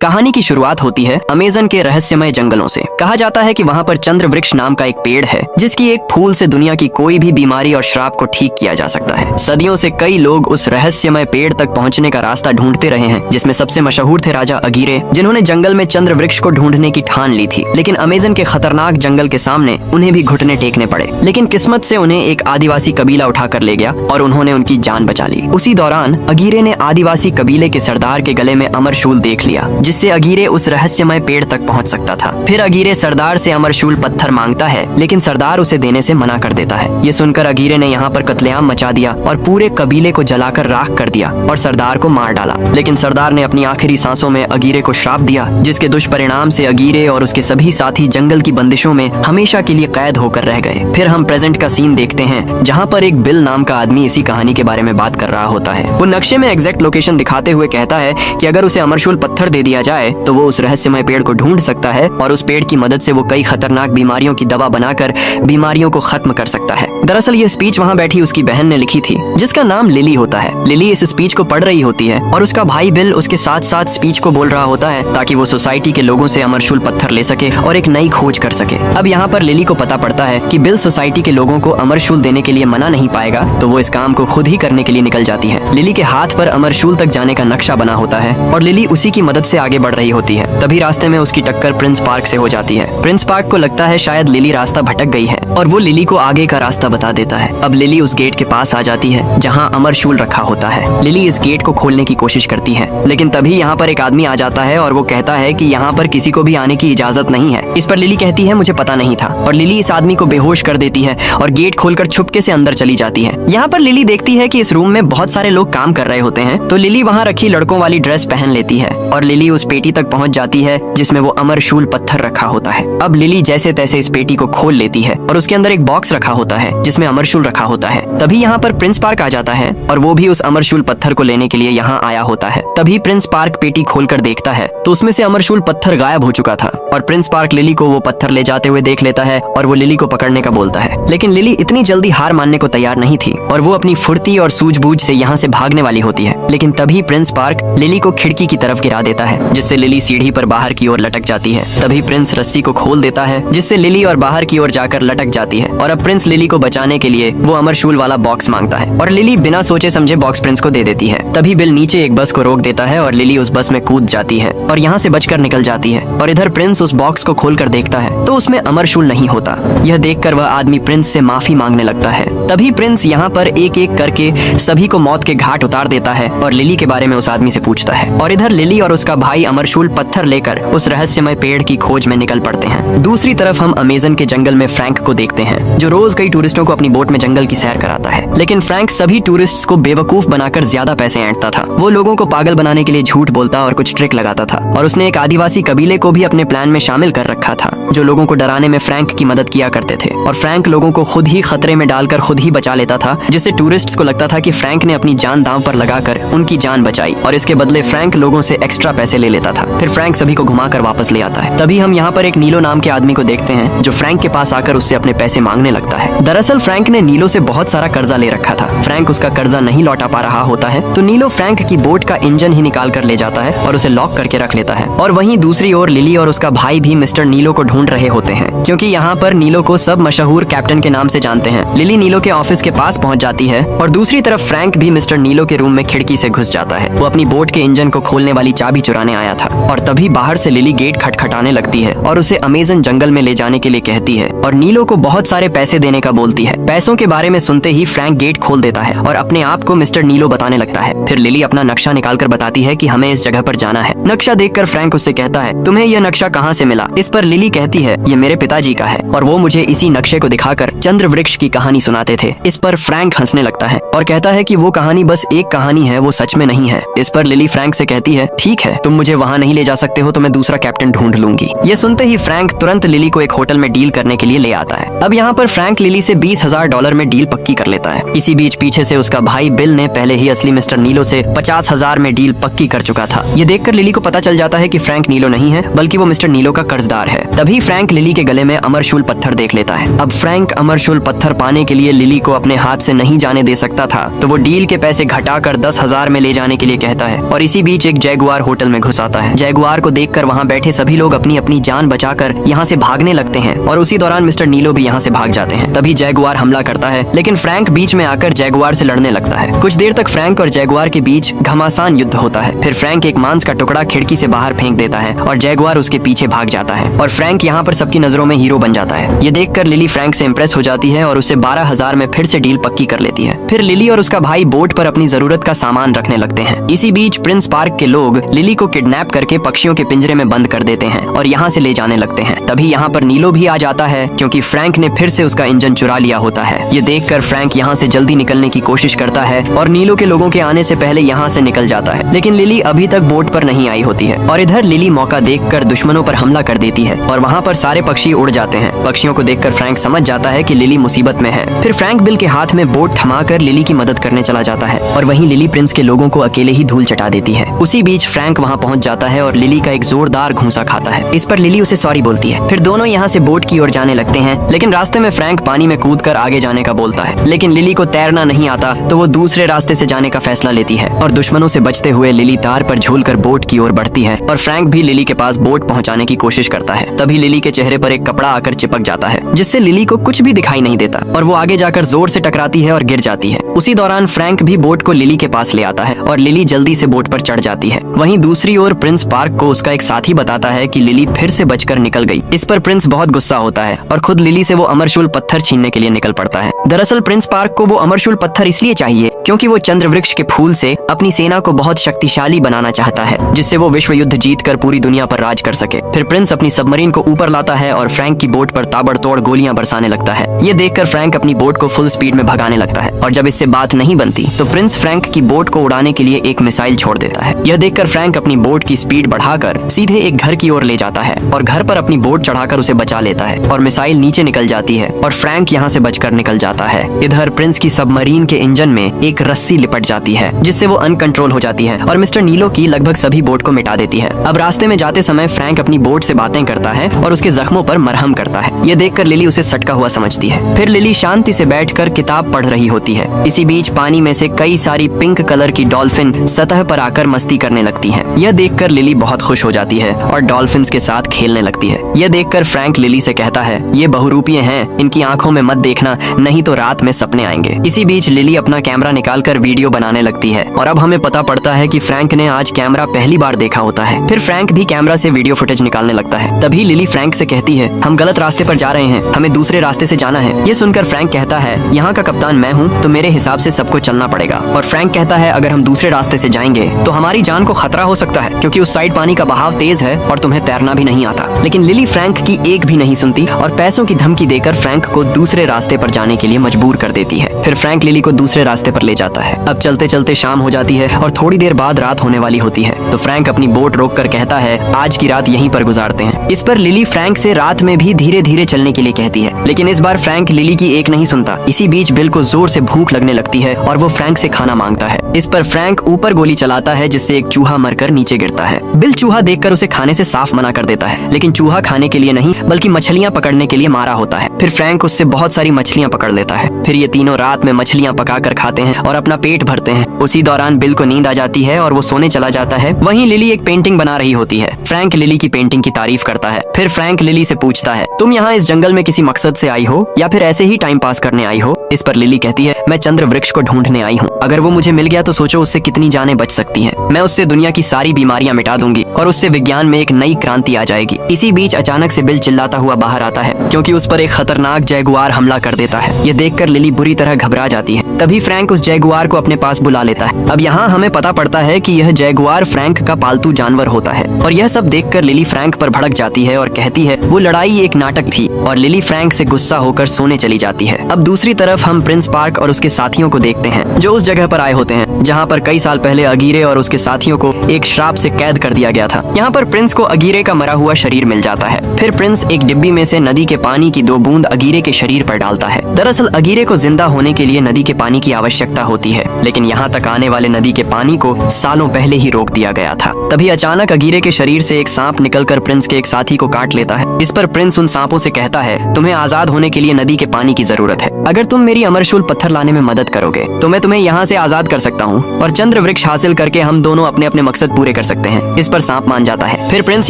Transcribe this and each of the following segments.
कहानी की शुरुआत होती है अमेज़न के रहस्यमय जंगलों से। कहा जाता है कि वहाँ पर चंद्र वृक्ष नाम का एक पेड़ है जिसकी एक फूल से दुनिया की कोई भी बीमारी और श्राप को ठीक किया जा सकता है। सदियों से कई लोग उस रहस्यमय पेड़ तक पहुँचने का रास्ता ढूंढते रहे हैं, जिसमें सबसे मशहूर थे राजा अगीरे, जिन्होंने जंगल में चंद्र वृक्ष को ढूंढने की ठान ली थी। लेकिन अमेज़न के खतरनाक जंगल के सामने उन्हें भी घुटने टेकने पड़े। लेकिन किस्मत से उन्हें एक आदिवासी कबीला उठाकर ले गया और उन्होंने उनकी जान बचा ली। उसी दौरान अगीरे ने आदिवासी कबीले के सरदार के गले में अमरशूल देख लिया, जिससे अगीरे उस रहस्यमय पेड़ तक पहुंच सकता था। फिर अगीरे सरदार से अमरशूल पत्थर मांगता है, लेकिन सरदार उसे देने से मना कर देता है। ये सुनकर अगीरे ने यहाँ पर कत्लेआम मचा दिया और पूरे कबीले को जलाकर राख कर दिया और सरदार को मार डाला। लेकिन सरदार ने अपनी आखिरी सांसों में अगीरे को श्राप दिया, जिसके दुष्परिणाम से अगीरे और उसके सभी साथी जंगल की बंदिशों में हमेशा के लिए कैद होकर रह गए। फिर हम प्रेजेंट का सीन देखते हैं, जहाँ पर एक बिल नाम का आदमी इसी कहानी के बारे में बात कर रहा होता है। वो नक्शे में एग्जैक्ट लोकेशन दिखाते हुए कहता है कि अगर उसे अमरशूल पत्थर दे दिया जाए तो वो उस रहस्यमय पेड़ को ढूंढ सकता है और उस पेड़ की मदद से वो कई खतरनाक बीमारियों की दवा बनाकर बीमारियों को खत्म कर सकता है। दरअसल ये स्पीच वहाँ बैठी उसकी बहन ने लिखी थी, जिसका नाम लिली होता है। लिली इस स्पीच को पढ़ रही होती है और उसका भाई बिल उसके साथ साथ स्पीच को बोल रहा होता है, ताकि वो सोसाइटी के लोगों से अमरशूल पत्थर ले सके और एक नई खोज कर सके। अब यहाँ पर लिली को पता पड़ता है कि बिल सोसाइटी के लोगों को अमरशूल देने के लिए मना नहीं पाएगा, तो वो इस काम को खुद ही करने के लिए निकल जाती है। लिली के हाथ पर अमरशूल तक जाने का नक्शा बना होता है और लिली उसी की मदद से आगे बढ़ रही होती है। तभी रास्ते में उसकी टक्कर प्रिंस पार्क से हो जाती है। प्रिंस पार्क को लगता है शायद लिली रास्ता भटक गई है और वो लिली को आगे का रास्ता बता देता है। अब लिली उस गेट के पास आ जाती है जहाँ अमरशूल रखा होता है। लिली इस गेट को खोलने की कोशिश करती है, लेकिन तभी यहाँ पर एक आदमी आ जाता है और वो कहता है कि यहाँ पर किसी को भी आने की इजाजत नहीं है। इस पर लिली कहती है मुझे पता नहीं था, और लिली इस आदमी को बेहोश कर देती है और गेट खोलकर छुपके से अंदर चली जाती है। यहाँ पर लिली देखती है कि इस रूम में बहुत सारे लोग काम कर रहे होते हैं, तो लिली वहाँ रखी लड़कों वाली ड्रेस पहन लेती है और लिली उस पेटी तक पहुँच जाती है जिसमें वो अमरशूल पत्थर रखा होता है। अब लिली जैसे तैसे इस पेटी को खोल लेती है और उसके अंदर एक बॉक्स रखा होता है जिसमें अमरशूल रखा होता है। तभी यहाँ पर प्रिंस पार्क आ जाता है और वो भी उस अमरशूल पत्थर को लेने के लिए यहाँ आया होता है। तभी प्रिंस पार्क पेटी खोलकर देखता है तो उसमें से अमरशूल पत्थर गायब हो चुका था और प्रिंस पार्क लिली को वो पत्थर ले जाते हुए देख लेता है और वो लिली को पकड़ने का बोलता है। लेकिन लिली इतनी जल्दी हार मानने को तैयार नहीं थी और वो अपनी फुर्ती और सूझबूझ से यहाँ से भागने वाली होती है। लेकिन तभी प्रिंस पार्क लिली को खिड़की की तरफ गिरा देता है, जिससे लिली सीढ़ी पर बाहर की ओर लटक जाती है। तभी प्रिंस रस्सी को खोल देता है, जिससे लिली और बाहर की ओर जाकर लटक जाती है। और अब प्रिंस लिली को बचाने के लिए वो अमरशूल वाला बॉक्स मांगता है और लिली बिना सोचे समझे बॉक्स प्रिंस को दे देती है। तभी बिल नीचे एक बस को रोक देता है और लिली उस बस में कूद जाती है और यहाँ से बचकर निकल जाती है। और इधर प्रिंस उस बॉक्स को खोलकर देखता है तो उसमें अमरशूल नहीं होता। यह देखकर वह आदमी प्रिंस से माफी मांगने लगता है। तभी प्रिंस यहाँ पर एक एक करके सभी को मौत के घाट उतार देता है और लिली के बारे में उस आदमी से पूछता है। और इधर लिली और उसका भाई अमरशूल पत्थर लेकर उस रहस्यमय पेड़ की खोज में निकल पड़ते हैं। दूसरी तरफ हम अमेज़न के जंगल में फ्रैंक को देखते हैं, जो रोज कई टूरिस्टों को अपनी बोट में जंगल की सैर कराता है। लेकिन फ्रैंक सभी टूरिस्ट्स को बेवकूफ बनाकर ज्यादा पैसे ऐंठता था। वो लोगों को पागल बनाने के लिए झूठ बोलता और कुछ ट्रिक लगाता था। और उसने एक आदिवासी कबीले को भी अपने प्लान में शामिल कर रखा था, जो लोगों को डराने में फ्रैंक की मदद किया करते थे। और फ्रैंक लोगों को खुद ही खतरे में डालकर खुद ही बचा लेता था, जिससे टूरिस्ट्स को लगता था कि फ्रैंक ने अपनी जान दांव पर लगाकर उनकी जान बचाई और इसके बदले फ्रैंक लोगों से एक्स्ट्रा पैसे ले लेता था। फिर फ्रैंक सभी को घुमाकर वापस ले आता है। तभी हम यहाँ पर एक नीलो नाम के आदमी को देखते हैं, जो फ्रैंक के पास आकर उससे अपने पैसे मांगने लगता है। दरअसल फ्रैंक ने नीलो से बहुत सारा कर्जा ले रखा था। फ्रैंक उसका कर्जा नहीं लौटा पा रहा होता है, तो नीलो फ्रैंक की बोट का इंजन ही निकाल कर ले जाता है और उसे लॉक करके रख लेता है। और वहीं दूसरी ओर लिली और उसका भाई भी मिस्टर नीलो को ढूंढ रहे होते हैं, क्योंकि यहाँ पर नीलो को सब मशहूर कैप्टन के नाम से जानते हैं। लिली नीलो के ऑफिस के पास पहुंच जाती है और दूसरी तरफ फ्रैंक भी मिस्टर नीलो के रूम में खिड़की से घुस जाता है। वो अपनी बोट के इंजन को खोलने वाली चाबी चुराने आया था। और तभी बाहर से लिली गेट खटखटाने लगती है और उसे अमेज़न जंगल में ले जाने के लिए कहती है और नीलो को बहुत सारे पैसे देने का बोलती है। पैसों के बारे में सुनते ही फ्रैंक गेट खोल देता है और अपने आप को मिस्टर नीलो बताने लगता है। फिर लिली अपना नक्शा निकालकर बताती है कि हमें इस जगह पर जाना है। नक्शा देखकर फ्रैंक उससे कहता है तुम्हें यह नक्शा कहाँ से मिला? इस पर लिली कहती है ये मेरे पिताजी का है और वो मुझे इसी नक्शे को दिखाकर चंद्र वृक्ष की कहानी सुनाते थे। इस पर फ्रैंक हंसने लगता है और कहता है कि वो कहानी बस एक कहानी है, वो सच में नहीं है। इस पर लिली फ्रैंक से कहती है ठीक है, तुम मुझे वहाँ नहीं ले जा सकते हो तो मैं दूसरा कैप्टन ढूंढ लूंगी। ये सुनते ही फ्रैंक तुरंत लिली को एक होटल में डील करने के लिए ले आता है। अब यहाँ पर फ्रैंक लिली से $20,000 में डील पक्की कर लेता है। इसी बीच पीछे से उसका भाई बिल ने पहले ही असली मिस्टर नीलो से 50,000 में डील पक्की कर चुका था। ये देखकर लिली को पता चल जाता है कि फ्रैंक नीलो नहीं है, बल्कि वो मिस्टर नीलो का कर्जदार है। तभी फ्रैंक लिली के गले में अमरशूल पत्थर देख लेता है। अब फ्रैंक अमरशूल पत्थर पाने के लिए लिली को अपने हाथ से नहीं जाने दे सकता था, तो वो डील के पैसे घटाकर 10,000 में ले जाने के लिए कहता है और इसी बीच एक जैगुआर होटल में घुस घुसाता है। जैगुआर को देखकर वहाँ बैठे सभी लोग अपनी अपनी जान बचाकर यहाँ से भागने लगते हैं और उसी दौरान मिस्टर नीलो भी यहाँ से भाग जाते हैं। तभी जैगुआर हमला करता है, लेकिन फ्रैंक बीच में आकर जैगुआर से लड़ने लगता है। कुछ देर तक फ्रैंक और जैगुआर के बीच घमासान युद्ध होता है। फिर फ्रैंक एक मांस का टुकड़ा खिड़की से बाहर फेंक देता है और जैगुआर उसके पीछे भाग जाता है और फ्रैंक यहाँ पर सबकी नजरों में हीरो बन जाता है। ये देखकर लिली फ्रैंक से इम्प्रेस हो जाती है और उससे 12,000 में फिर से डील पक्की कर लेती है। फिर लिली और उसका भाई बोट पर अपनी जरूरत का सामान रखने लगते हैं। इसी बीच प्रिंस पार्क के लोग लिली को किडनैप करके पक्षियों के पिंजरे में बंद कर देते हैं और यहाँ से ले जाने लगते हैं। तभी यहाँ पर नीलो भी आ जाता है क्योंकि फ्रैंक ने फिर से उसका इंजन चुरा लिया होता है। ये देखकर फ्रैंक यहाँ से जल्दी निकलने की कोशिश करता है और नीलो के लोगों के आने से पहले यहाँ से निकल जाता है, लेकिन लिली अभी तक बोट पर नहीं आई होती है और इधर लिली मौका देखकर दुश्मनों पर हमला कर देती है और वहाँ पर सारे पक्षी उड़ जाते हैं। पक्षियों को देखकर फ्रैंक समझ जाता है कि लिली मुसीबत में है। फिर फ्रैंक बिल के हाथ में बोट थमाकर लिली की मदद करने चला जाता है और वहीं लिली प्रिंस के लोगों को अकेले ही धूल चटा देती है। उसी बीच फ्रैंक वहाँ पहुँच जाता है और लिली का एक जोरदार घूंसा खाता है। इस पर लिली उसे सॉरी बोलती है। फिर दोनों यहाँ से बोट की ओर जाने लगते हैं, लेकिन रास्ते में फ्रैंक पानी में कूदकर आगे जाने का बोलता है, लेकिन लिली को तैरना नहीं आता तो वो दूसरे रास्ते से जाने का फैसला लेती है और दुश्मनों से बचते हुए लिली तार पर झूलकर बोट की ओर बढ़ती है और फ्रैंक भी लिली के पास बोट पहुंचाने की कोशिश करता है। तभी लिली के चेहरे पर एक कपड़ा आकर चिपक जाता है, जिससे लिली को कुछ भी दिखाई नहीं देता और वो आगे जाकर जोर से टकराती है और गिर जाती है। उसी दौरान फ्रैंक भी बोट को लिली के पास ले आता है और लिली जल्दी से बोट पर चढ़ जाती है। वहीं दूसरी ओर प्रिंस पार्क को उसका एक साथी बताता है कि लिली फिर से बचकर निकल गई। इस पर प्रिंस बहुत गुस्सा होता है और खुद लिली से वो अमरशूल पत्थर छीनने के लिए निकल पड़ता है। दरअसल प्रिंस पार्क को वो अमरशूल पत्थर इसलिए चाहिए क्योंकि वो चंद्रवृक्ष के फूल से अपनी सेना को बहुत शक्तिशाली बनाना चाहता है, जिससे वो विश्व युद्ध जीतकर पूरी दुनिया पर राज कर सके। फिर प्रिंस अपनी सबमरीन को ऊपर लाता है और फ्रैंक की बोट पर ताबड़तोड़ गोलियां बरसाने लगता है। ये देखकर फ्रैंक अपनी बोट को फुल स्पीड में भगाने लगता है और जब इससे बात नहीं बनती तो प्रिंस फ्रैंक की बोट को उड़ाने के लिए एक मिसाइल छोड़ देता है। यह देखकर फ्रैंक अपनी बोट की स्पीड बढ़ाकर सीधे एक घर की ओर ले जाता है और घर पर अपनी बोट चढ़ाकर उसे बचा लेता है और मिसाइल नीचे निकल जाती है और फ्रैंक यहाँ से बचकर निकल जाता है। इधर प्रिंस की सबमरीन के इंजन में एक रस्सी लिपट जाती है, जिससे वो अनकंट्रोल हो जाती है और मिस्टर नीलो की लगभग सभी बोट को मिटा देती है। अब रास्ते में जाते समय फ्रैंक अपनी बोट से बातें करता है और उसके जख्मों पर मरहम करता है। ये देखकर लिली उसे सटका हुआ समझती है। फिर लिली शांति से बैठकर किताब पढ़ रही होती है। इसी बीच पानी में से कई सारी पिंक कलर की डॉल्फिन सतह पर आकर मस्ती करने लगती हैं। यह देखकर लिली बहुत खुश हो जाती है और डॉल्फिन्स के साथ खेलने लगती है। यह देखकर फ्रैंक लिली से कहता है, ये बहुरूपीय हैं, इनकी आंखों में मत देखना, नहीं तो रात में सपने आएंगे। इसी बीच लिली अपना कैमरा निकालकर वीडियो बनाने लगती है और अब हमें पता पड़ता है कि फ्रैंक ने आज कैमरा पहली बार देखा होता है। फिर फ्रैंक भी कैमरा से वीडियो फुटेज निकालने लगता है। तभी लिली फ्रैंक से कहती है, हम गलत रास्ते पर जा रहे हैं, हमें दूसरे रास्ते से जाना है। ये सुनकर फ्रैंक कहता है, यहाँ का कप्तान मैं हूँ तो मेरे हिसाब से सबको चलना पड़ेगा। और फ्रैंक कहता है, अगर हम दूसरे रास्ते से जाएंगे तो हमारी जान को खतरा हो सकता है क्योंकि उस साइड पानी का बहाव तेज है और तुम्हें तैरना भी नहीं आता। लेकिन लिली फ्रैंक की एक भी नहीं सुनती और पैसों की धमकी देकर फ्रैंक को दूसरे रास्ते पर जाने के लिए मजबूर कर देती है। फिर फ्रैंक लिली को दूसरे रास्ते पर ले जाता है। अब चलते चलते शाम हो जाती है और थोड़ी देर बाद रात होने वाली होती है, तो फ्रैंक अपनी बोट रोककर कहता है, आज की रात यहीं पर गुजारते हैं। इस पर लिली फ्रैंक से रात में भी धीरे धीरे चलने के लिए कहती है, लेकिन इस बार फ्रैंक लिली की एक नहीं सुनता। इसी बीच बिल को जोर से भूख लगने लगती है और वो फ्रैंक से खाना मांगता है। इस पर फ्रैंक ऊपर गोली चलाता है, जिससे एक चूहा मरकर नीचे गिरता है। बिल चूहा देखकर उसे खाने से साफ मना कर देता है, लेकिन चूहा खाने के लिए नहीं बल्कि मछलियाँ पकड़ने के लिए मारा होता है। फिर फ्रैंक उससे बहुत सारी मछलियाँ पकड़ लेता है। फिर ये तीनों रात में मछलियाँ पकाकर खाते हैं और अपना पेट भरते हैं। उसी दौरान बिल को नींद आ जाती है और वो सोने चला जाता है। वहीं लिली एक पेंटिंग बना रही होती है। फ्रैंक लिली की पेंटिंग की तारीफ करता है। फिर फ्रैंक लिली से पूछता है, तुम यहाँ इस जंगल में किसी मकसद से आई हो या फिर ऐसे ही टाइम पास करने आई हो? इस पर लिली कहती है, मैं चंद्र वृक्ष को ढूंढने आई हूँ। अगर वो मुझे मिल गया तो सोचो उससे कितनी जानें बच सकती हैं। मैं उससे दुनिया की सारी बीमारियां मिटा दूंगी और उससे विज्ञान में एक नई क्रांति आ जाएगी। इसी बीच अचानक से बिल चिल्लाता हुआ बाहर आता है क्योंकि उस पर एक खतरनाक जैगुआर हमला कर देता है। ये देखकर लिली बुरी तरह घबरा जाती है। तभी फ्रैंक उस जैगुआर को अपने पास बुला लेता है। अब यहाँ हमें पता पड़ता है कि यह जैगुआर फ्रैंक का पालतू जानवर होता है और यह सब देखकर लिली फ्रैंक पर भड़क जाती है और कहती है वो लड़ाई एक नाटक थी और लिली फ्रैंक से गुस्सा होकर सोने चली जाती है। अब दूसरी तरफ हम प्रिंस पार्क और उसके साथियों को देखते हैं जो उस जगह पर आए होते हैं जहाँ पर कई साल पहले अगीरे और उसके साथियों को एक श्राप से कैद कर दिया गया था। यहाँ पर प्रिंस को अगीरे का मरा हुआ शरीर मिल जाता है। फिर प्रिंस एक डिब्बी में से नदी के पानी की 2 बूंद अगीरे के शरीर पर डालता है। दरअसल अगीरे को जिंदा होने के लिए नदी के पानी की आवश्यकता होती है, लेकिन यहाँ तक आने वाले नदी के पानी को सालों पहले ही रोक दिया गया था। तभी अचानक अगीरे के शरीर से एक सांप निकलकर प्रिंस के एक साथी को काट लेता है। इस पर प्रिंस उन सांपों से कहता है, तुम्हें आजाद होने के लिए नदी के पानी की जरूरत है। अगर तुम मेरी अमरशूल पत्थर लाने में मदद करोगे तो मैं तुम्हें यहाँ से आजाद कर सकता हूँ और चंद्र वृक्ष हासिल करके हम दोनों अपने अपने मकसद पूरे कर सकते हैं। इस पर सांप मान जाता है। फिर प्रिंस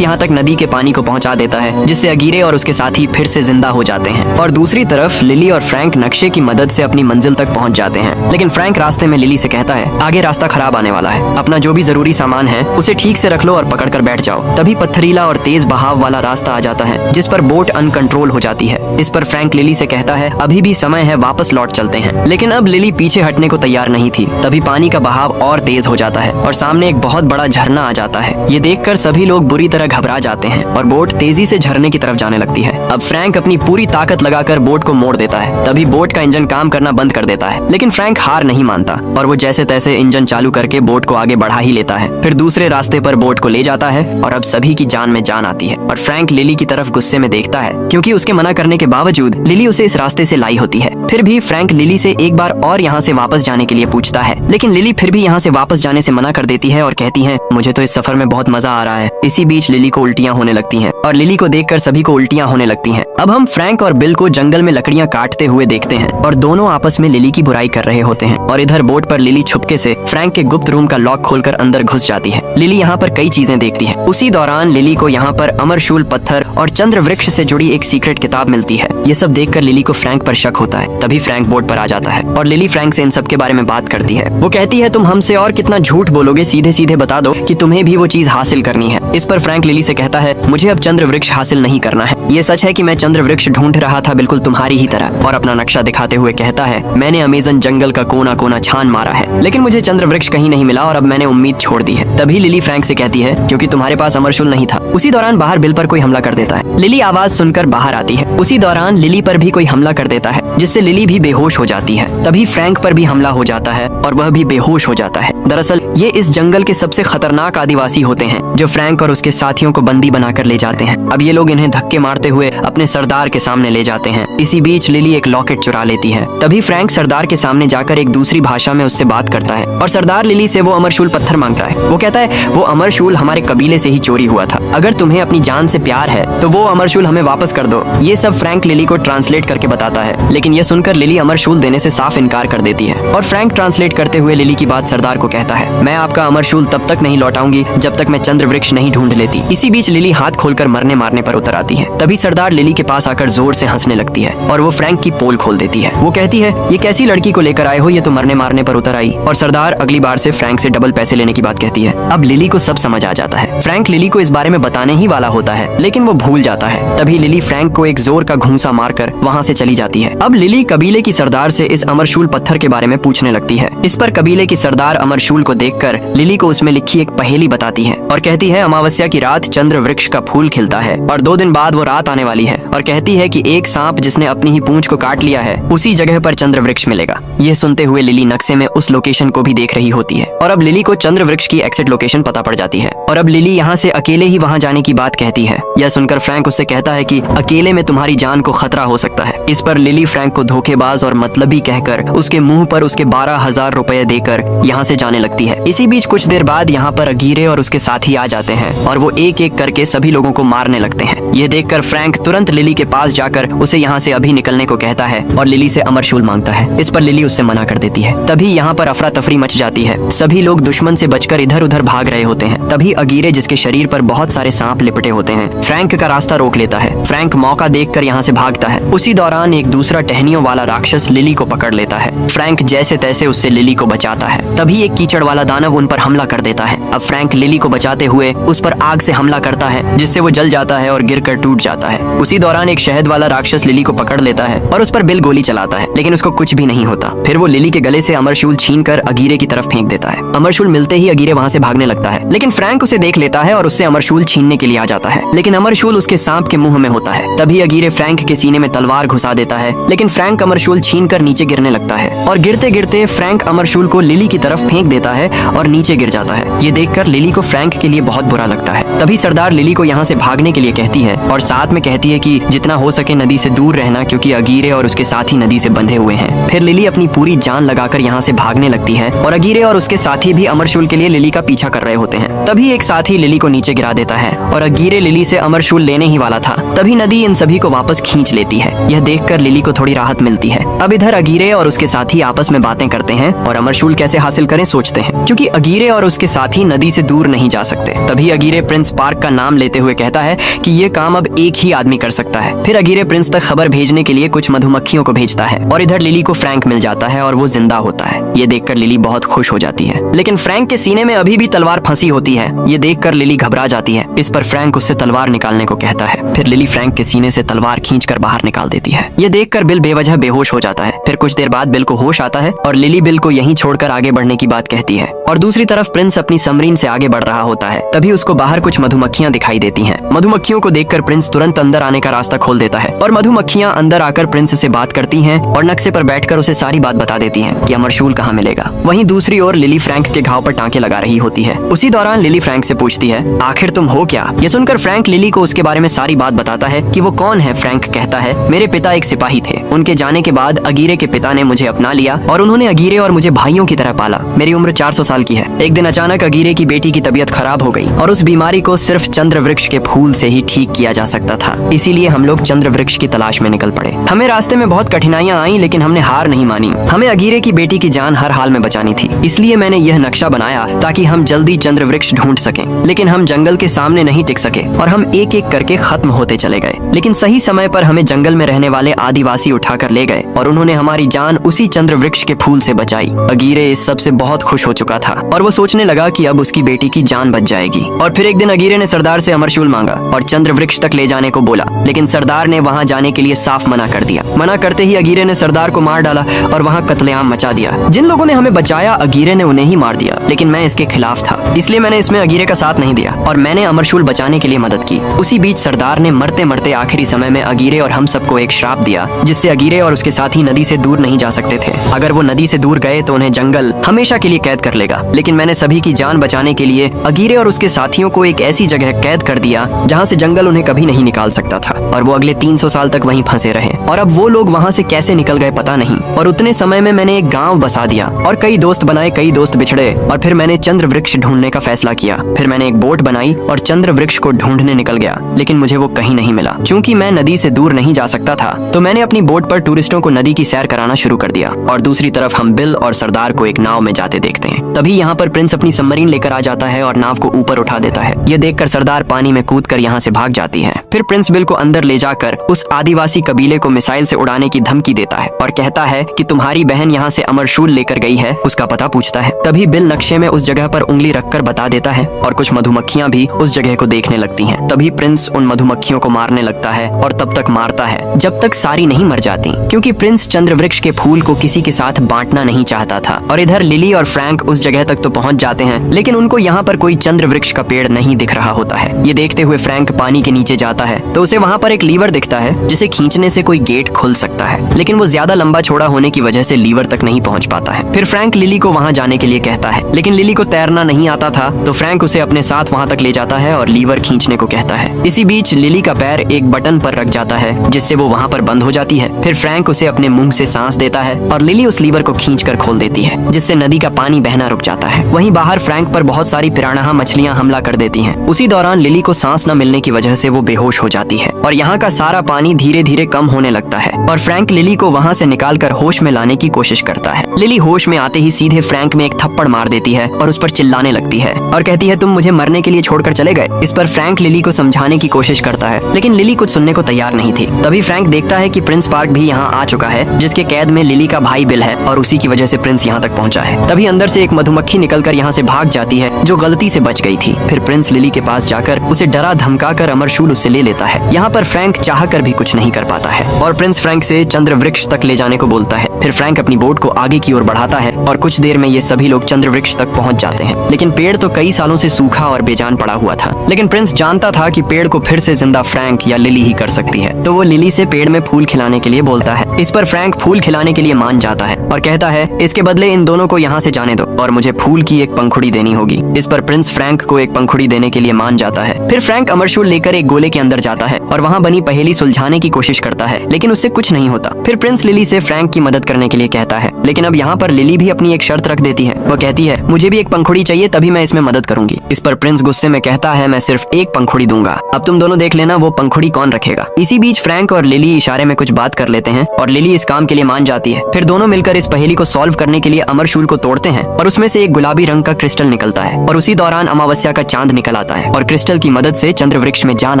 यहाँ तक नदी के पानी को पहुँचा देता है, जिससे अगीरे और उसके साथी फिर से जिंदा हो जाते हैं। और दूसरी तरफ लिली और फ्रैंक नक्शे की मदद से अपनी मंजिल तक पहुँच जाते हैं। लेकिन फ्रैंक रास्ते में लिली से कहता है, आगे रास्ता खराब आने वाला है, अपना जो भी जरूरी सामान है उसे ठीक से रख लो और पकड़ कर बैठ जाओ। तभी पत्थरीला और तेज बहाव वाला रास्ता आ जाता है, जिस पर बोट अनकंट्रोल हो जाती है। इस पर फ्रैंक लिली से कहता है, अभी भी समय है, वापस लौट चलते हैं। लेकिन अब लिली पीछे हटने को तैयार नहीं थी। तभी पानी का बहाव और तेज हो जाता है और सामने एक बहुत बड़ा झरना आ जाता है। ये देखकर सभी लोग बुरी तरह घबरा जाते हैं और बोट तेजी से झरने की तरफ जाने लगती है। अब फ्रैंक अपनी पूरी ताकत लगाकर बोट को मोड़ देता है। तभी बोट का इंजन काम करना बंद कर देता है। लेकिन फ्रैंक हार नहीं मानता और वो जैसे तैसे इंजन चालू करके बोट को आगे बढ़ा ही लेता है। फिर दूसरे रास्ते पर बोट को ले जाता है और अब सभी की जान में जान आती है। और फ्रैंक लिली की तरफ गुस्से में देखता है, क्योंकि उसके मना करने के बावजूद लिली उसे इस रास्ते से लाई होती है। फिर भी फ्रैंक लिली से एक बार और यहाँ से वापस जाने के लिए पूछता है, लेकिन लिली फिर भी यहाँ से वापस जाने से मना कर देती है और कहती है, मुझे तो इस सफर में बहुत मजा आ रहा है। इसी बीच लिली को उल्टियाँ होने लगती हैं और लिली को देखकर सभी को उल्टियाँ होने लगती हैं। अब हम फ्रैंक और बिल को जंगल में लकड़ियाँ काटते हुए देखते हैं और दोनों आपस में लिली की बुराई कर रहे होते हैं। और इधर बोट पर लिली छुपके से फ्रैंक के गुप्त रूम का लॉक खोलकर अंदर घुस जाती है। लिली यहाँ पर कई चीजें देखती है। उसी दौरान लिली को यहाँ पर अमरशूल पत्थर और चंद्र वृक्ष से जुड़ी एक सीक्रेट किताब मिलती है। ये सब देखकर लिली को फ्रैंक पर शक होता है। तभी फ्रैंक बोट पर आ जाता है और लिली फ्रैंक से इन सब के बारे में बात करती है। वो कहती है, तुम हमसे और कितना झूठ बोलोगे, सीधे सीधे बता दो कि तुम्हें भी वो चीज हासिल करनी है। इस पर फ्रैंक लिली से कहता है, मुझे अब चंद्र वृक्ष हासिल नहीं करना है। ये सच है कि मैं चंद्र वृक्ष ढूंढ रहा था, बिल्कुल तुम्हारी ही तरह। और अपना नक्शा दिखाते हुए कहता है, मैंने अमेज़न जंगल का कोना कोना छान मारा है, लेकिन मुझे चंद्र वृक्ष कहीं नहीं मिला और अब मैंने उम्मीद छोड़ दी है। तभी लिली फ्रैंक से कहती है, क्योंकि तुम्हारे पास अमरशूल नहीं था। उसी दौरान बाहर बिल पर कोई हमला कर देता है। लिली आवाज सुनकर बाहर आती है। उसी दौरान लिली पर भी कोई हमला कर देता है, जिससे लिली भी बेहोश हो जाती है। तभी फ्रैंक पर भी हमला हो जाता है और वह भी बेहोश हो जाता है। दरअसल ये इस जंगल के सबसे खतरनाक आदिवासी होते हैं, जो फ्रैंक और उसके साथियों को बंदी बनाकर ले जाते हैं। अब ये लोग इन्हें धक्के मारते हुए अपने सरदार के सामने ले जाते हैं। इसी बीच लिली एक लॉकेट चुरा लेती है। तभी फ्रैंक सरदार के सामने जाकर एक दूसरी भाषा में उससे बात करता है और सरदार लिली से वो अमरशूल पत्थर मांगता है। वो कहता है, वो अमरशूल हमारे कबीले से ही चोरी हुआ था। अगर तुम्हें अपनी जान से प्यार है तो वो अमरशूल हमें वापस कर दो। ये सब फ्रैंक लिली को ट्रांसलेट करके बताता है, लेकिन ये सुनकर लिली अमरशूल देने से साफ इनकार कर देती है। और फ्रैंक ट्रांसलेट करते हुए लिली की बात सरदार को कहता है, मैं आपका अमरशूल तब तक नहीं लौटाऊंगी जब तक मैं चंद्र वृक्ष नहीं ढूंढ लेती। इसी बीच लिली हाथ खोलकर मरने मारने पर उतर आती है। तभी सरदार लिली के पास आकर जोर से हंसने लगती है और वो फ्रैंक की पोल खोल देती है। वो कहती है, ये कैसी लड़की को लेकर आए हो, ये तो मरने मारने पर उतर आई। और सरदार अगली बार से फ्रैंक से डबल पैसे लेने की बात कहती है। अब लिली को सब समझ आ जाता है। फ्रैंक लिली को इस बारे में बताने ही वाला होता है, लेकिन वो भूल जाता है। तभी लिली फ्रैंक को एक जोर का घूंसा मारकर वहाँ से चली जाती है। अब लिली कबीले की सरदार से इस अमरशूल पत्थर के बारे में पूछने लगती है। इस पर कबीले की सरदार अमरशूल को देखकर लिली को उसमें लिखी एक पहेली बताती है और कहती है, अमावस्या की रात चंद्र वृक्ष का फूल खिलता है और 2 दिन बाद वो रात आने वाली है। और कहती है कि एक सांप जिसने अपनी ही पूंछ को काट लिया है, उसी जगह पर चंद्र वृक्ष मिलेगा। यह सुनते हुए लिली नक्शे में उस लोकेशन को भी देख रही होती है और अब लिली को चंद्र वृक्ष की एक्सिट लोकेशन पता पड़ जाती है। और अब लिली यहाँ से अकेले ही वहाँ जाने की बात कहती है। यह सुनकर फ्रैंक उससे कहता है कि अकेले में तुम्हारी जान को खतरा हो सकता है। इस पर लिली फ्रैंक को धोखेबाज और मतलबी कहकर उसके मुंह पर उसके 12,000 रुपए देकर यहाँ से जाने लगती है। इसी बीच कुछ देर बाद यहाँ पर अगीरे और उसके साथी आ जाते हैं और वो एक एक करके सभी लोगों को मारने लगते हैं। यह देखकर फ्रैंक तुरंत लिली के पास जाकर उसे यहाँ से अभी निकलने को कहता है और लिली से अमरशूल मांगता है। इस पर लिली उससे मना कर देती है। तभी यहाँ पर अफरा तफरी मच जाती है। सभी लोग दुश्मन से बचकर इधर उधर भाग रहे होते हैं। तभी अगीरे, जिसके शरीर पर बहुत सारे सांप लिपटे होते हैं, फ्रैंक का रास्ता रोक लेता है। फ्रैंक मौका देखकर यहाँ से भागता है। उसी दौरान एक दूसरा टहनियों वाला राक्षस लिली को पकड़ लेता है। फ्रैंक जैसे तैसे उससे लिली को बचाता है। तभी एक कीचड़ वाला दानव उन पर हमला कर देता है। अब फ्रैंक लिली को बचाते हुए उस पर आग से हमला करता है, जिससे वो जल जाता है और गिरकर टूट जाता है। उसी दौरान एक शहद वाला राक्षस लिली को पकड़ लेता है और उस पर बिल गोली चलाता है, लेकिन उसको कुछ भी नहीं होता। फिर वो लिली के गले से अमरशूल छीनकर अगीरे की तरफ फेंक देता है। अमरशूल मिलते ही अगीरे वहाँ से भागने लगता है, लेकिन फ्रैंक उसे देख लेता है और उससे अमरशूल छीनने के लिए आ जाता है, लेकिन अमरशूल उसके सांप के मुंह में होता है। तभी अगीरे फ्रैंक के सीने में तलवार घुसा देता है, लेकिन फ्रैंक अमरशूल छीनकर नीचे गिरने लगता है और गिरते गिरते फ्रैंक अमरशूल को लिली की तरफ फेंक देता है और नीचे गिर जाता है। ये देखकर लिली को फ्रैंक के लिए बहुत बुरा लगता है। तभी सरदार लिली को यहाँ से भागने के लिए कहती है और साथ में कहती है कि जितना हो सके नदी से दूर रहना, क्योंकि अगीरे और उसके साथी नदी से बंधे हुए हैं। फिर लिली अपनी पूरी जान लगाकर यहाँ से भागने लगती है और अगीरे और उसके साथी भी अमरशूल के लिए लिली का पीछा कर रहे होते हैं। तभी एक साथी लिली को नीचे गिरा देता है और अगीरे लिली से अमरशूल लेने ही वाला था। तभी नदी इन सभी को वापस खींच लेती है। यह देखकर लिली को थोड़ी राहत मिलती है। अब इधर अगीरे और उसके साथी आपस में बातें करते हैं और अमरशूल कैसे हासिल करें सोचते हैं, क्योंकि अगीरे और उसके साथी नदी नदी से दूर नहीं जा सकते। तभी अगीरे प्रिंस पार्क का नाम लेते हुए कहता है कि ये काम अब एक ही आदमी कर सकता है। फिर अगीरे प्रिंस तक खबर भेजने के लिए कुछ मधुमक्खियों को भेजता है और इधर लिली को फ्रैंक मिल जाता है और वो जिंदा होता है। ये देखकर लिली बहुत खुश हो जाती है, लेकिन फ्रैंक के सीने में अभी भी तलवार फंसी होती है। ये देखकर लिली घबरा जाती है। इस पर फ्रैंक उससे तलवार निकालने को कहता है। फिर लिली फ्रैंक के सीने से तलवार खींचकर बाहर निकाल देती है। ये देखकर बिल बेवजह बेहोश हो जाता है। फिर कुछ देर बाद बिल को होश आता है और लिली बिल को यहीं छोड़कर आगे बढ़ने की बात कहती है। और दूसरी तरफ प्रिंस अपनी सबमरीन से आगे बढ़ रहा होता है। तभी उसको बाहर कुछ मधुमक्खियां दिखाई देती हैं। मधुमक्खियों को देखकर प्रिंस तुरंत अंदर आने का रास्ता खोल देता है और मधुमक्खियां अंदर आकर प्रिंस से बात करती हैं और नक्शे पर बैठकर उसे सारी बात बता देती हैं कि अमरशूल कहाँ मिलेगा। वहीं दूसरी ओर लिली फ्रैंक के घाव पर टांके लगा रही होती है। उसी दौरान लिली फ्रैंक से पूछती है, आखिर तुम हो क्या? ये सुनकर फ्रैंक लिली को उसके बारे में सारी बात बताता है कि वो कौन है। फ्रैंक कहता है, मेरे पिता एक सिपाही थे। उनके जाने के बाद अगीरे के पिता ने मुझे अपना लिया और उन्होंने अगीरे और मुझे भाइयों की तरह पाला। मेरी उम्र 400 साल की है। एक दिन अचानक अगीरे की बेटी की तबीयत खराब हो गई और उस बीमारी को सिर्फ चंद्र वृक्ष के फूल से ही ठीक किया जा सकता था। इसीलिए हम लोग चंद्र वृक्ष की तलाश में निकल पड़े। हमें रास्ते में बहुत कठिनाइयां आई, लेकिन हमने हार नहीं मानी। हमें अगीरे की बेटी की जान हर हाल में बचानी थी। इसलिए मैंने यह नक्शा बनाया ताकि हम जल्दी चंद्र वृक्ष ढूंढ सकें। लेकिन हम जंगल के सामने नहीं टिक सके और हम एक एक करके खत्म होते चले गए। लेकिन सही समय पर हमें जंगल में रहने वाले आदिवासी उठाकर ले गए और उन्होंने हमारी जान उसी चंद्र वृक्ष के फूल से बचाई। अगीरे इस सब से बहुत खुश हो चुका था और वो सोचने लगा कि अब उसकी बेटी की जान बच जाएगी। और फिर एक दिन अगीरे ने सरदार से अमरशूल मांगा और चंद्र वृक्ष तक ले जाने को बोला, लेकिन सरदार ने वहाँ जाने के लिए साफ मना कर दिया। मना करते ही अगीरे ने सरदार को मार डाला और वहाँ कत्लेआम मचा दिया। जिन लोगों ने हमें बचाया अगीरे ने उन्हें ही मार दिया, लेकिन मैं इसके खिलाफ था, इसलिए मैंने इसमें अगीरे का साथ नहीं दिया और मैंने अमरशूल बचाने के लिए मदद की। उसी बीच सरदार ने मरते मरते आखिरी समय में अगीरे और हम सबको एक श्राप दिया, जिससे अगीरे और उसके साथी नदी से दूर नहीं जा सकते थे। अगर वो नदी से दूर गए तो उन्हें जंगल हमेशा के लिए कैद कर लेगा। लेकिन मैंने सभी की जान बचाने के लिए अगीरे और उसके साथियों को एक ऐसी जगह कैद कर दिया जहाँ से जंगल उन्हें कभी नहीं निकाल सकता था और वो अगले 300 साल तक वहीं फंसे रहे। और अब वो लोग वहाँ से कैसे निकल गए पता नहीं। और उतने समय में मैंने एक गांव बसा दिया और कई दोस्त बनाए, कई दोस्त बिछड़े और फिर मैंने चंद्र वृक्ष ढूंढने का फैसला किया। फिर मैंने एक बोट बनाई और चंद्र वृक्ष को ढूंढने निकल गया, लेकिन मुझे वो कहीं नहीं मिला। चूंकि मैं नदी से दूर नहीं जा सकता था तो मैंने अपनी बोट पर टूरिस्टों को नदी की सैर कराना शुरू कर दिया और दूसरी तरफ हम बिल और सरदार को एक नाव में जाते देखते हैं। तभी यहाँ पर प्रिंस अपनी सबमरीन लेकर आ जाता है और नाव को ऊपर उठा देता है। ये देखकर सरदार पानी में कूदकर यहाँ से भाग जाती है। फिर प्रिंस बिल को अंदर ले जाकर उस आदिवासी कबीले को मिसाइल से उड़ाने की धमकी देता है और कहता है कि तुम्हारी बहन यहाँ से अमरशूल लेकर गई है, उसका पता पूछता है। तभी बिल नक्शे में उस जगह पर उंगली रखकर बता देता है और कुछ मधुमक्खियां भी उस जगह को देखने लगती हैं। तभी प्रिंस उन मधुमक्खियों को मारने लगता है और तब तक मारता है जब तक सारी नहीं मर जाती, क्योंकि प्रिंस चंद्र वृक्ष के फूल को किसी के साथ बांटना नहीं चाहता था। और इधर लिली और फ्रैंक उस जगह तक तो पहुंच जाते हैं, लेकिन उनको यहाँ पर कोई चंद्र वृक्ष का पेड़ नहीं दिख रहा होता है। ये देखते हुए फ्रैंक पानी के नीचे जाता है तो उसे वहाँ पर एक लीवर दिखता है जिसे खींचने से कोई गेट खुल सकता है, लेकिन वो ज्यादा लंबा चौड़ा होने की वजह से लीवर तक नहीं पहुँच पाता है। फिर फ्रैंक लिली को वहाँ जाने के लिए कहता है, लेकिन लिली को तैरना नहीं आता था तो फ्रैंक उसे अपने साथ वहाँ तक ले जाता है और लीवर खींचने को कहता है। इसी बीच लिली का पैर एक बटन पर रख जाता है जिससे वो वहाँ पर बंद हो जाती है। फिर फ्रैंक उसे अपने मुंह से सांस देता है और लिली उस लीवर को खींचकर खोल देती है, जिससे नदी का पानी बहना रुक जाता है। वहीं बाहर फ्रैंक पर बहुत सारी पिरान्हा मछलियां हमला कर देती हैं। उसी दौरान लिली को सांस न मिलने की वजह से वो बेहोश हो जाती है और यहाँ का सारा पानी धीरे धीरे कम होने लगता है और फ्रैंक लिली को वहाँ से निकालकर होश में लाने की कोशिश करता है। लिली होश में आते ही सीधे फ्रैंक में एक थप्पड़ मार देती है और उस पर चिल्लाने लगती है और कहती है, तुम मुझे मरने के लिए छोड़कर चले गए। इस पर फ्रैंक लिली को समझाने की कोशिश करता है, लेकिन लिली कुछ सुनने को तैयार नहीं थी। तभी फ्रैंक देखता है कि प्रिंस पार्क भी यहाँ आ चुका है, जिसके कैद में लिली का भाई बिल है और उसी की वजह से प्रिंस यहाँ तक पहुँचा है। तभी अंदर से एक मधुमक्खी निकलकर यहाँ से भाग जाती है जो गलती से बच गई थी। फिर प्रिंस लिली के पास जाकर उसे डरा धमकाकर अमरशूल उससे ले लेता है। यहाँ पर फ्रैंक चाहकर भी कुछ नहीं कर पाता है और प्रिंस फ्रैंक से चंद्र वृक्ष तक ले जाने को बोलता है। फिर फ्रैंक अपनी बोट को आगे की ओर बढ़ाता है और कुछ देर में ये सभी लोग चंद्र वृक्ष तक पहुंच जाते हैं। लेकिन पेड़ तो कई सालों से सूखा और बेजान पड़ा हुआ था, लेकिन प्रिंस जानता था कि पेड़ को फिर से जिंदा फ्रैंक या लिली ही कर सकती है, तो वो लिली से पेड़ में फूल खिलाने के लिए बोलता है। इस पर फ्रैंक फूल खिलाने के लिए मान जाता है और कहता है, इसके बदले इन दोनों को यहाँ से जाने दो और मुझे फूल की एक पंखुड़ी देनी होगी। इस पर प्रिंस फ्रैंक को एक पंखुड़ी देने के लिए मान जाता है। फिर फ्रैंक अमरशूल लेकर एक गोले के अंदर जाता है और वहाँ बनी पहेली सुलझाने की कोशिश करता है, लेकिन उससे कुछ नहीं होता। फिर प्रिंस लिली से फ्रैंक की मदद करने के लिए कहता है, लेकिन अब यहाँ पर लिली भी अपनी एक शर्त रख देती है। वो कहती है, मुझे भी एक पंखुड़ी चाहिए, तभी मैं इसमें मदद करूंगी। इस पर प्रिंस गुस्से में कहता है, मैं सिर्फ एक पंखुड़ी दूंगा, अब तुम दोनों देख लेना वो पंखुड़ी कौन रखेगा। इसी बीच फ्रैंक और लिली इशारे में कुछ बात कर लेते हैं और लिली इस काम के लिए मान जाती है। फिर दोनों मिलकर इस पहेली को सॉल्व करने के लिए अमरशूल को तोड़ते हैं और उसमें से एक गुलाबी रंग का क्रिस्टल निकलता निकलता है और उसी दौरान अमावस्या का चांद निकल आता है और क्रिस्टल की मदद से चंद्र वृक्ष में जान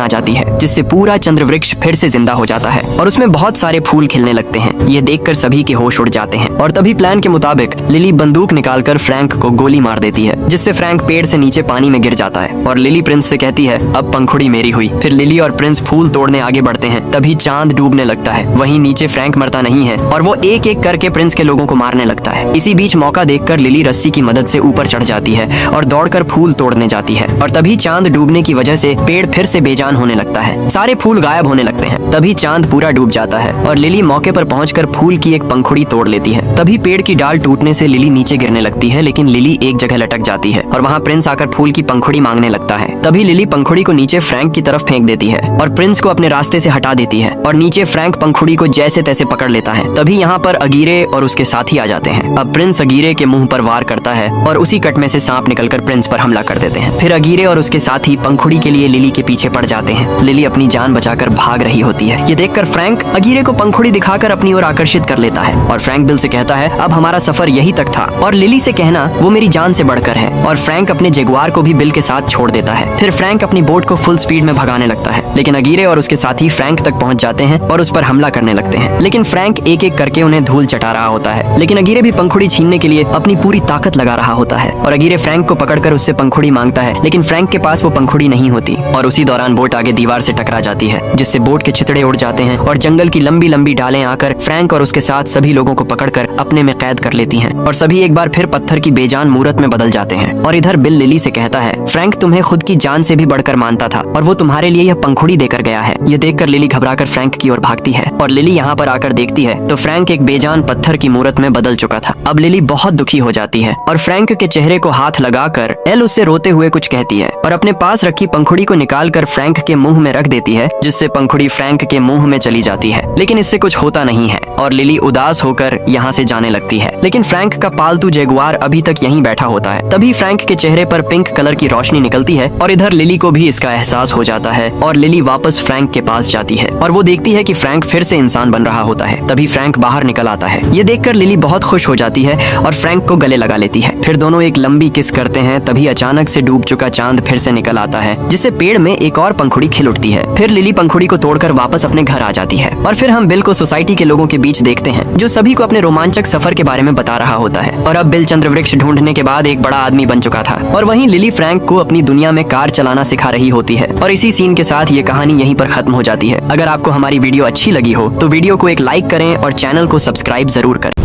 आ जाती है, जिससे पूरा चंद्र वृक्ष फिर से जिंदा हो जाता है और उसमें बहुत सारे फूल खिलने लगते हैं। ये देखकर सभी के होश उड़ जाते हैं और तभी प्लान के मुताबिक लिली बंदूक निकालकर फ्रैंक को गोली मार देती है, जिससे फ्रैंक पेड़ से नीचे पानी में गिर जाता है और लिली प्रिंस से कहती है अब पंखुड़ी मेरी हुई। फिर लिली और प्रिंस फूल तोड़ने आगे बढ़ते हैं, तभी चांद डूबने लगता है। वहीं नीचे फ्रैंक मरता नहीं है और वो एक एक करके प्रिंस के लोगों को मारने लगता है। इसी बीच मौका देखकर लिली रस्सी की मदद से ऊपर चढ़ जाती है और दौड़कर फूल तोड़ने जाती है और तभी चांद डूबने की वजह से पेड़ फिर से बेजान होने लगता है। सारे फूल गायब होने लगते हैं। तभी चांद पूरा डूब जाता है और लिली मौके पर पहुंचकर फूल की एक पंखुड़ी तोड़ लेती है। तभी पेड़ की डाल टूटने से लिली नीचे गिरने लगती है, लेकिन लिली एक जगह लटक जाती है और वहाँ प्रिंस आकर फूल की पंखुड़ी मांगने लगता है। तभी लिली पंखुड़ी को नीचे फ्रैंक की तरफ फेंक देती है और प्रिंस को अपने रास्ते से हटा देती है और नीचे फ्रैंक पंखुड़ी को जैसे तैसे पकड़ लेता है। तभी यहाँ पर अगीरे और उसके साथी आ जाते हैं। अब प्रिंस अगीरे के मुंह पर वार करता है और उसी कट में से सांप निकलकर प्रिंस पर हमला कर देते हैं। फिर अगीरे और उसके साथी पंखुड़ी के लिए लिली के पीछे पड़ जाते हैं। लिली अपनी जान बचाकर भाग रही होती है। ये देखकर फ्रैंक अगीरे को पंखुड़ी दिखाकर अपनी ओर आकर्षित कर लेता है और फ्रैंक बिल से कहता है अब हमारा सफर यही तक था और लिली से कहना वो मेरी जान से बढ़कर है। और फ्रैंक अपने जगुआर को भी बिल के साथ छोड़ देता है। फिर फ्रैंक अपनी बोट को फुल स्पीड में भगाने लगता है, लेकिन अगीरे और उसके साथी फ्रैंक तक पहुंच जाते हैं और उस पर हमला करने लगते हैं। लेकिन फ्रैंक एक एक करके उन्हें धूल चटा रहा होता है, लेकिन अगीरे भी पंखुड़ी छीनने के लिए अपनी पूरी ताकत लगा रहा होता है और अगीरे फ्रैंक को पकड़कर उससे पंखुड़ी मांगता है, लेकिन फ्रैंक के पास वो पंखुड़ी नहीं होती और उसी दौरान बोट आगे दीवार से टकरा जाती है, जिससे बोट के छितड़े उड़ जाते हैं और जंगल की लंबी लंबी डालें आकर फ्रैंक और उसके साथ सभी लोगों को पकड़कर अपने में कैद कर लेती हैं और सभी एक बार फिर पत्थर की बेजान मूरत में बदल जाते हैं। और इधर बिल लिली से कहता है फ्रैंक तुम्हें खुद की जान से भी बढ़कर मानता था और वो तुम्हारे लिए यह पंखुड़ी देकर गया है। ये देखकर लिली घबराकर फ्रैंक की ओर भागती है और लिली यहाँ पर आकर देखती है तो फ्रैंक एक बेजान पत्थर की मूरत में बदल चुका था। अब लिली बहुत दुखी हो जाती है और फ्रैंक के चेहरे को हाथ लगाकर एल उससे रोते हुए कुछ कहती है और अपने पास रखी पंखुड़ी को निकालकर फ्रैंक के मुंह में रख देती है, जिससे पंखुड़ी फ्रैंक के मुंह में चली जाती है। लेकिन इससे कुछ होता नहीं है और लिली उदास होकर यहाँ से जाने लगती है। लेकिन फ्रैंक का पालतू जगुआर अभी तक यहीं बैठा होता है। तभी फ्रैंक के चेहरे पर पिंक कलर की रोशनी निकलती है और इधर लिली को भी इसका एहसास हो जाता है और लिली वापस फ्रैंक के पास जाती है और वो देखती है कि फ्रैंक फिर से इंसान बन रहा होता है। तभी फ्रैंक बाहर निकल आता है। ये देखकर लिली बहुत खुश हो जाती है और फ्रैंक को गले लगा लेती है। फिर दोनों एक लंबी किस करते हैं। तभी अचानक से डूब चुका चांद फिर से निकल आता है, जिससे पेड़ में एक और पंखुड़ी खिल उठती है। फिर लिली पंखुड़ी को तोड़कर वापस अपने घर आ जाती है और फिर हम बिल को सोसाइटी के लोगों के बीच देखते हैं, जो सभी को अपने रोमांचक सफर के बारे में बता रहा होता है। और अब बिल चंद्रवृक्ष ढूंढने के बाद एक बड़ा आदमी बन चुका था और वहीं लिली फ्रैंक को अपनी दुनिया में कार चलाना सिखा रही होती है। और इसी सीन के साथ ये कहानी यहीं पर खत्म हो जाती है। अगर आपको हमारी वीडियो अच्छी लगी हो तो वीडियो को एक लाइक करें और चैनल को सब्सक्राइब जरूर करें।